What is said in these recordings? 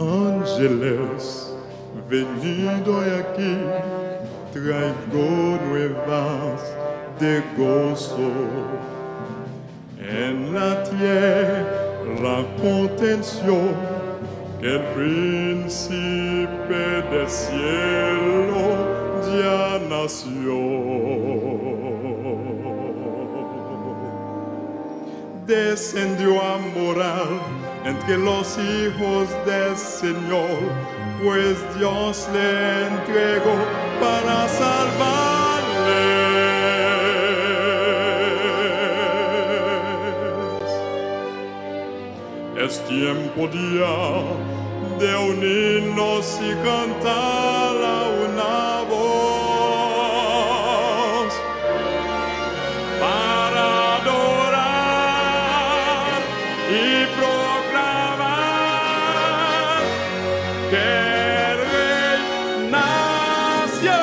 Ángeles, venido aquí, traigo nuevas de gozo. En la tierra contención, que el príncipe del cielo ya nació. Descendió a morar entre los hijos del Señor, pues Dios le entregó para salvarles. Es tiempo ya de unirnos y cantar a una voz para adorar y proclamar que el Rey nació.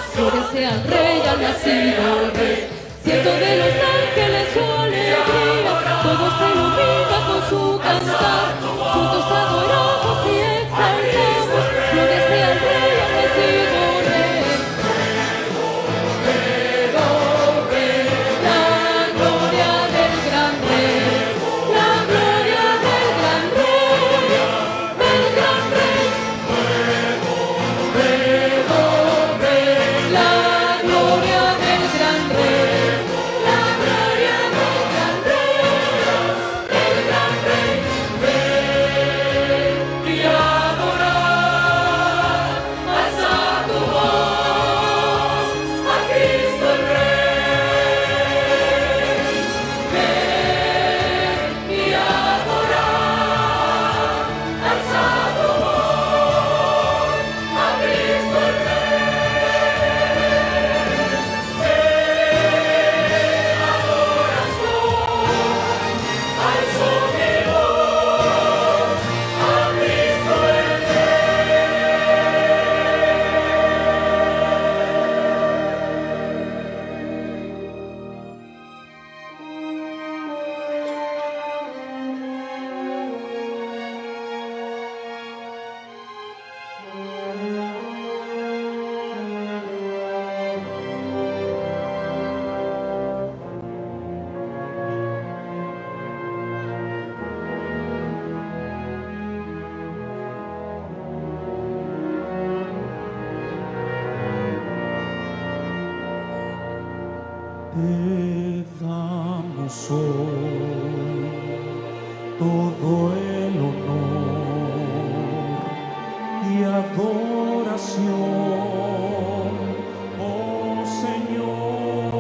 Gloria sea al Rey, ha nacido el Rey. Cientos de los ángeles su alegría, todos se iluminan con su cantar. Juntos adoramos y exaltamos, gloria sea al Rey, ha nacido el Rey. La gloria del gran Rey, la gloria del gran Rey, del gran Rey. La gloria del gran Rey, la gloria del gran Rey, del gran Rey. Ven y adorar, alza tu voz a Cristo el Rey. Ven y adorar, alza tu voz a Cristo el Rey. Te damos hoy todo el honor y adoración, oh Señor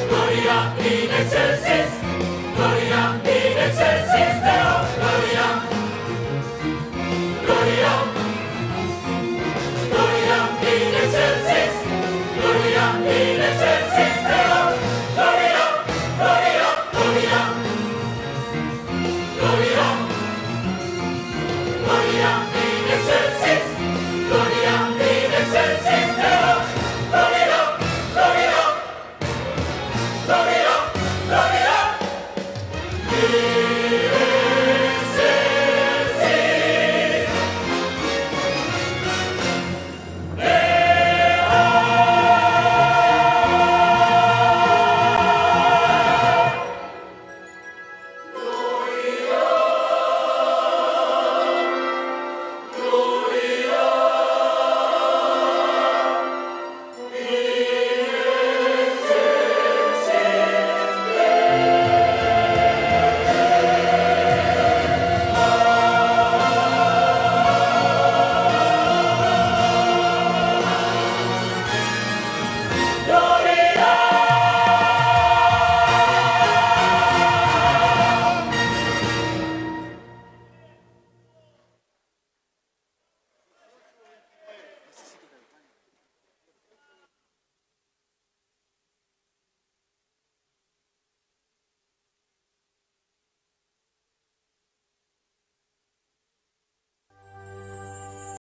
Gloria in excelsis, Gloria